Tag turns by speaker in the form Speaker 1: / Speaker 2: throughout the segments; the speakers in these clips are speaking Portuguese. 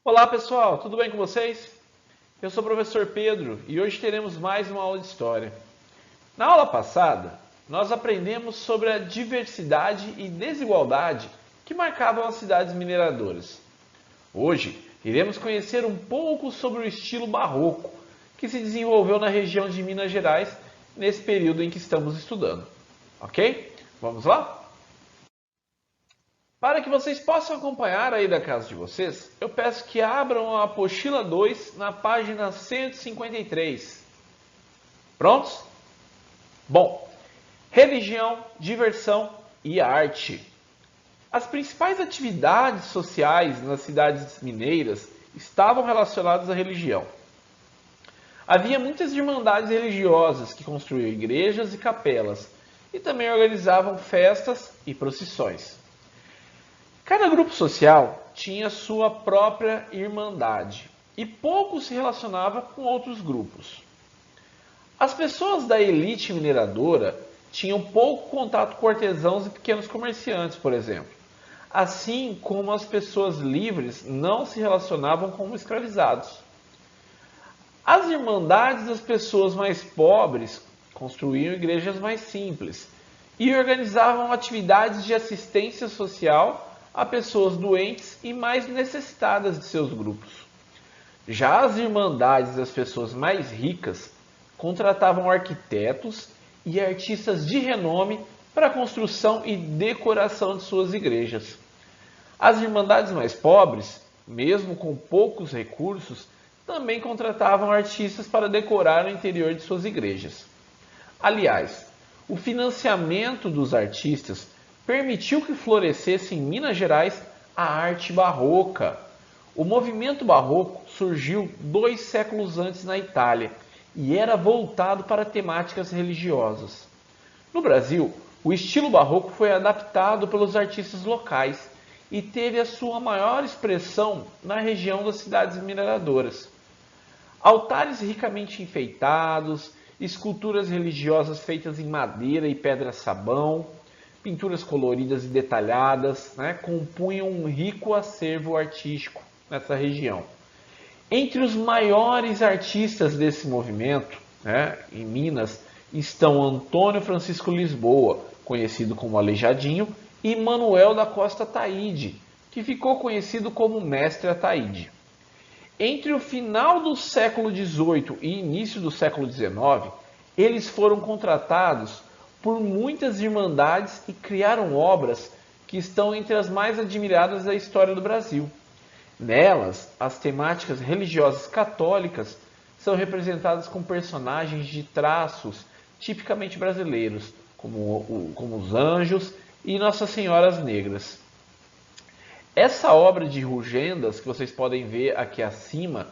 Speaker 1: Olá pessoal, tudo bem com vocês? Eu sou o professor Pedro e hoje teremos mais uma aula de História. Na aula passada, nós aprendemos sobre a diversidade e desigualdade que marcavam as cidades mineradoras. Hoje, iremos conhecer um pouco sobre o estilo barroco que se desenvolveu na região de Minas Gerais nesse período em que estamos estudando. Ok? Vamos lá? Para que vocês possam acompanhar aí da casa de vocês, eu peço que abram a apostila 2 na página 153. Prontos? Bom, religião, diversão e arte. As principais atividades sociais nas cidades mineiras estavam relacionadas à religião. Havia muitas irmandades religiosas que construíam igrejas e capelas e também organizavam festas e procissões. Cada grupo social tinha sua própria irmandade e pouco se relacionava com outros grupos. As pessoas da elite mineradora tinham pouco contato com artesãos e pequenos comerciantes, por exemplo, assim como as pessoas livres não se relacionavam com escravizados. As irmandades das pessoas mais pobres construíam igrejas mais simples e organizavam atividades de assistência social a pessoas doentes e mais necessitadas de seus grupos. Já as irmandades das pessoas mais ricas contratavam arquitetos e artistas de renome para a construção e decoração de suas igrejas. As irmandades mais pobres, mesmo com poucos recursos, também contratavam artistas para decorar o interior de suas igrejas. Aliás, o financiamento dos artistas permitiu que florescesse em Minas Gerais a arte barroca. O movimento barroco surgiu 2 séculos antes na Itália e era voltado para temáticas religiosas. No Brasil, o estilo barroco foi adaptado pelos artistas locais e teve a sua maior expressão na região das cidades mineradoras. Altares ricamente enfeitados, esculturas religiosas feitas em madeira e pedra-sabão, pinturas coloridas e detalhadas, compunham um rico acervo artístico nessa região. Entre os maiores artistas desse movimento, em Minas, estão Antônio Francisco Lisboa, conhecido como Aleijadinho, e Manuel da Costa Ataíde, que ficou conhecido como Mestre Ataíde. Entre o final do século XVIII e início do século XIX, eles foram contratados por muitas irmandades e criaram obras que estão entre as mais admiradas da história do Brasil. Nelas, as temáticas religiosas católicas são representadas com personagens de traços tipicamente brasileiros, como os anjos e Nossas Senhoras Negras. Essa obra de Rugendas, que vocês podem ver aqui acima,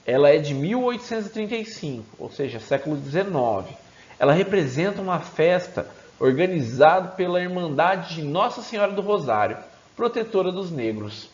Speaker 1: ela é de 1835, ou seja, século XIX. Ela representa uma festa organizada pela Irmandade de Nossa Senhora do Rosário, protetora dos negros.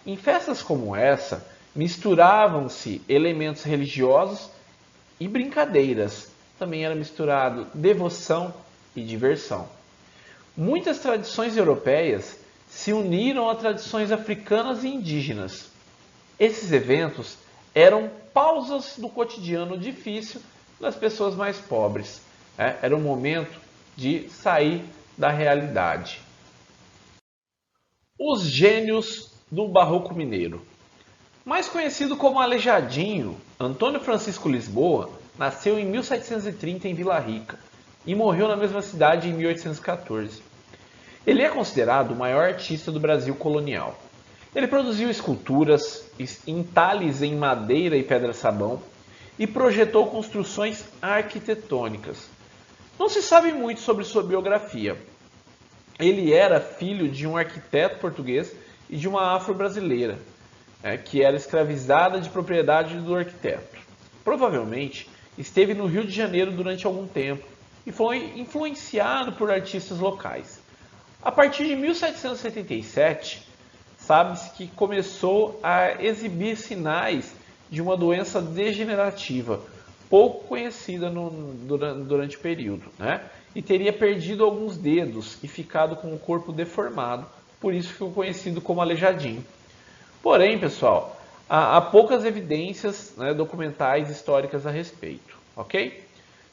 Speaker 1: Em festas como essa, misturavam-se elementos religiosos e brincadeiras. Também era misturado devoção e diversão. Muitas tradições europeias se uniram a tradições africanas e indígenas. Esses eventos eram pausas do cotidiano difícil das pessoas mais pobres. Era um momento de sair da realidade. Os gênios do Barroco Mineiro. Mais conhecido como Aleijadinho, Antônio Francisco Lisboa nasceu em 1730 em Vila Rica e morreu na mesma cidade em 1814. Ele é considerado o maior artista do Brasil colonial. Ele produziu esculturas, entalhes em madeira e pedra-sabão e projetou construções arquitetônicas. Não se sabe muito sobre sua biografia. Ele era filho de um arquiteto português e de uma afro-brasileira, que era escravizada de propriedade do arquiteto. Provavelmente esteve no Rio de Janeiro durante algum tempo e foi influenciado por artistas locais. A partir de 1777, sabe-se que começou a exibir sinais de uma doença degenerativa, pouco conhecida durante o período, e teria perdido alguns dedos e ficado com o corpo deformado, por isso ficou conhecido como Aleijadinho. Porém, pessoal, há poucas evidências, né, documentais históricas a respeito, ok?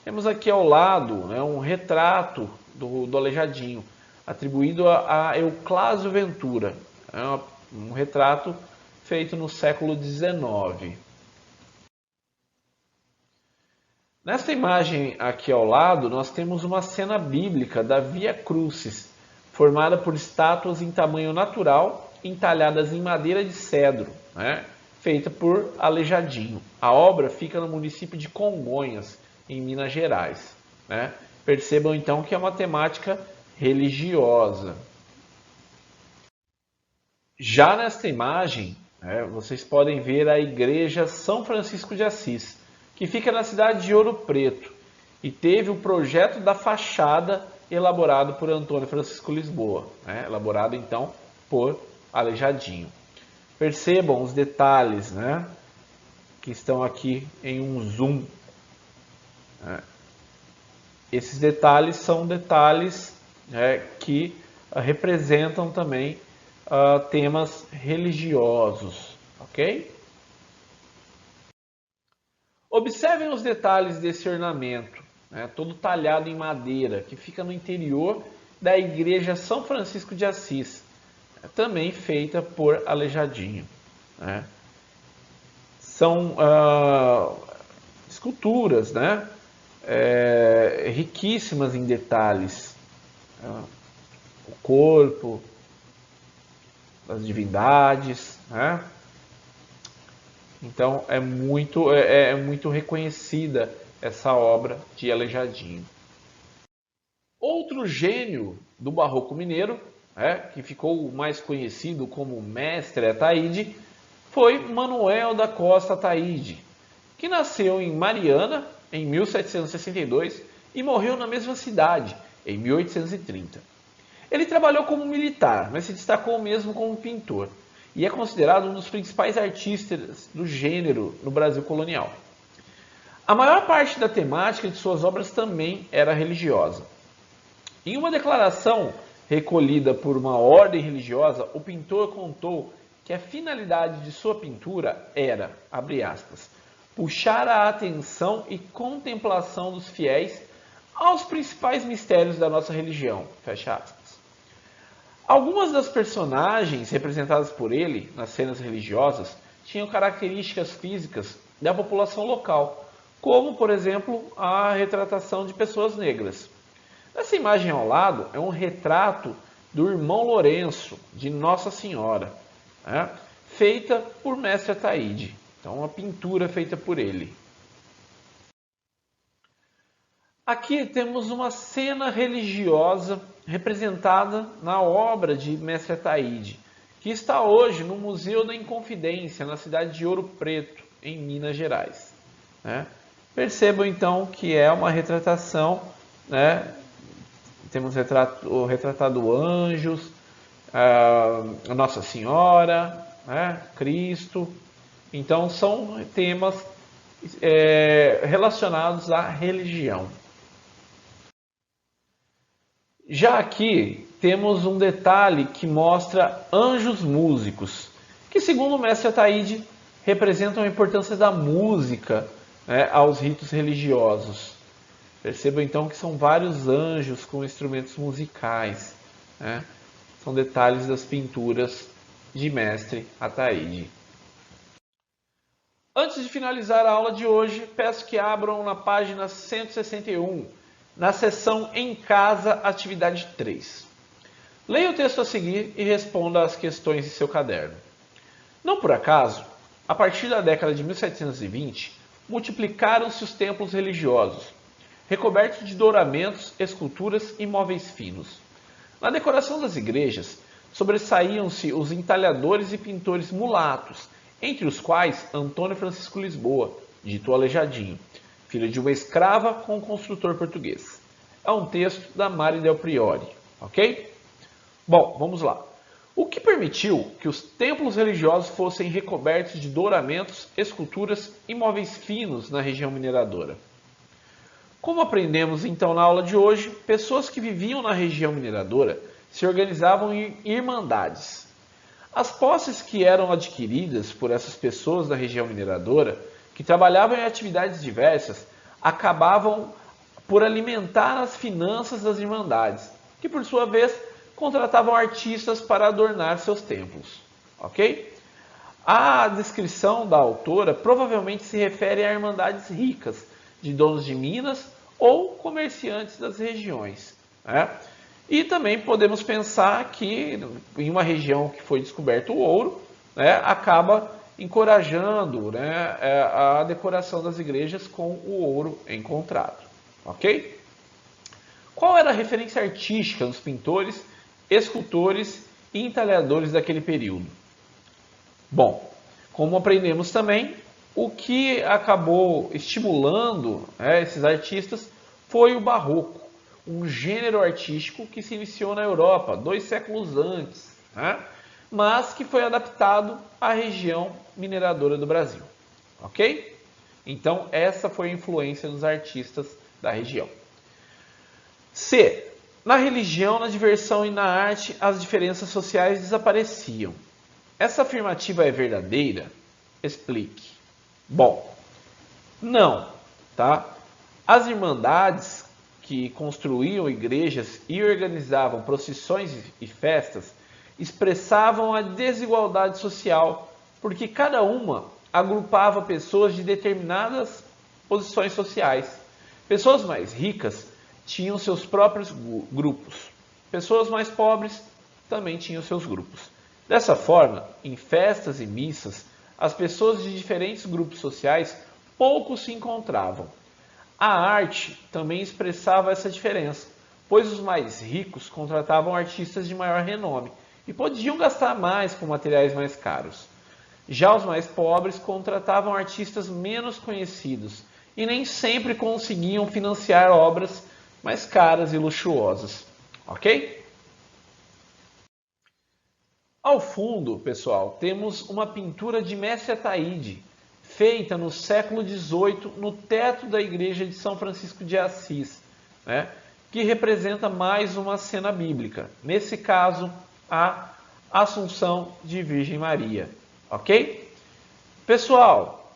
Speaker 1: Temos aqui ao lado, né, um retrato do Aleijadinho, atribuído a Euclásio Ventura. É um retrato feito no século XIX. Nesta imagem aqui ao lado, nós temos uma cena bíblica da Via Crucis, formada por estátuas em tamanho natural, entalhadas em madeira de cedro, né, feita por Aleijadinho. A obra fica no município de Congonhas, em Minas Gerais. Né? Percebam então que é uma temática religiosa. Já nesta imagem, vocês podem ver a igreja São Francisco de Assis, que fica na cidade de Ouro Preto, e teve o projeto da fachada elaborado por Antônio Francisco Lisboa, né? Elaborado então por Aleijadinho. Percebam os detalhes, né, que estão aqui em um zoom. Esses detalhes são detalhes que representam também temas religiosos, ok? Observem os detalhes desse ornamento, né, todo talhado em madeira, que fica no interior da igreja São Francisco de Assis, também feita por Aleijadinho. Né? São esculturas, né, riquíssimas em detalhes. O corpo, as divindades, né? Então é muito reconhecida essa obra de Aleijadinho. Outro gênio do barroco mineiro, que ficou mais conhecido como Mestre Ataíde, foi Manuel da Costa Ataíde, que nasceu em Mariana em 1762 e morreu na mesma cidade em 1830. Ele trabalhou como militar, mas se destacou mesmo como pintor, e é considerado um dos principais artistas do gênero no Brasil colonial. A maior parte da temática de suas obras também era religiosa. Em uma declaração recolhida por uma ordem religiosa, o pintor contou que a finalidade de sua pintura era, abre aspas, puxar a atenção e contemplação dos fiéis aos principais mistérios da nossa religião, fecha aspas. Algumas das personagens representadas por ele nas cenas religiosas tinham características físicas da população local, como, por exemplo, a retratação de pessoas negras. Essa imagem ao lado é um retrato do irmão Lourenço, de Nossa Senhora, feita por Mestre Ataíde. Então, uma pintura feita por ele. Aqui temos uma cena religiosa representada na obra de Mestre Ataíde, que está hoje no Museu da Inconfidência, na cidade de Ouro Preto, em Minas Gerais. Percebam então que é uma retratação, temos retratado anjos, a Nossa Senhora, Cristo. Então são temas relacionados à religião. Já aqui temos um detalhe que mostra anjos músicos, que segundo o mestre Ataíde representam a importância da música aos ritos religiosos. Percebam então que são vários anjos com instrumentos musicais. São detalhes das pinturas de mestre Ataíde. Antes de finalizar a aula de hoje, peço que abram na página 161, na seção Em Casa, atividade 3. Leia o texto a seguir e responda às questões de seu caderno. Não por acaso, a partir da década de 1720, multiplicaram-se os templos religiosos, recobertos de douramentos, esculturas e móveis finos. Na decoração das igrejas, sobressaíam-se os entalhadores e pintores mulatos, entre os quais Antônio Francisco Lisboa, dito Aleijadinho, filho de uma escrava com um construtor português. É um texto da Mari Del Priori, ok? Bom, vamos lá. O que permitiu que os templos religiosos fossem recobertos de douramentos, esculturas e móveis finos na região mineradora? Como aprendemos então na aula de hoje, pessoas que viviam na região mineradora se organizavam em irmandades. As posses que eram adquiridas por essas pessoas da região mineradora, que trabalhavam em atividades diversas, acabavam por alimentar as finanças das irmandades, que por sua vez contratavam artistas para adornar seus templos. Ok? A descrição da autora provavelmente se refere a irmandades ricas, de donos de minas ou comerciantes das regiões, né? E também podemos pensar que em uma região que foi descoberto o ouro, né, acaba encorajando, né, a decoração das igrejas com o ouro encontrado. Ok? Qual era a referência artística dos pintores, escultores e entalhadores daquele período? Bom, como aprendemos também, o que acabou estimulando, né, esses artistas foi o barroco, um gênero artístico que se iniciou na Europa 2 séculos antes, né, mas que foi adaptado à região mineradora do Brasil. Ok? Então, essa foi a influência dos artistas da região. C. Na religião, na diversão e na arte, as diferenças sociais desapareciam. Essa afirmativa é verdadeira? Explique. Bom, não, tá? As irmandades que construíam igrejas e organizavam procissões e festas expressavam a desigualdade social, porque cada uma agrupava pessoas de determinadas posições sociais. Pessoas mais ricas tinham seus próprios grupos. Pessoas mais pobres também tinham seus grupos. Dessa forma, em festas e missas, as pessoas de diferentes grupos sociais pouco se encontravam. A arte também expressava essa diferença, pois os mais ricos contratavam artistas de maior renome e podiam gastar mais com materiais mais caros. Já os mais pobres contratavam artistas menos conhecidos e nem sempre conseguiam financiar obras mais caras e luxuosas. Ok? Ao fundo, pessoal, temos uma pintura de Mestre Ataíde, feita no século XVIII no teto da igreja de São Francisco de Assis, né, que representa mais uma cena bíblica. Nesse caso, a Assunção de Virgem Maria. Ok? Pessoal,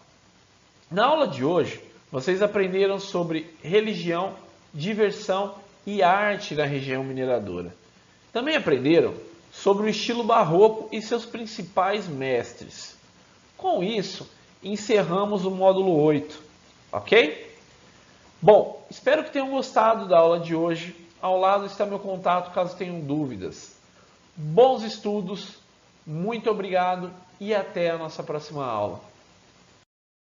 Speaker 1: na aula de hoje, vocês aprenderam sobre religião, diversão e arte da região mineradora. Também aprenderam sobre o estilo barroco e seus principais mestres. Com isso, encerramos o módulo 8, ok? Bom, espero que tenham gostado da aula de hoje. Ao lado está meu contato caso tenham dúvidas. Bons estudos, muito obrigado e até a nossa próxima aula.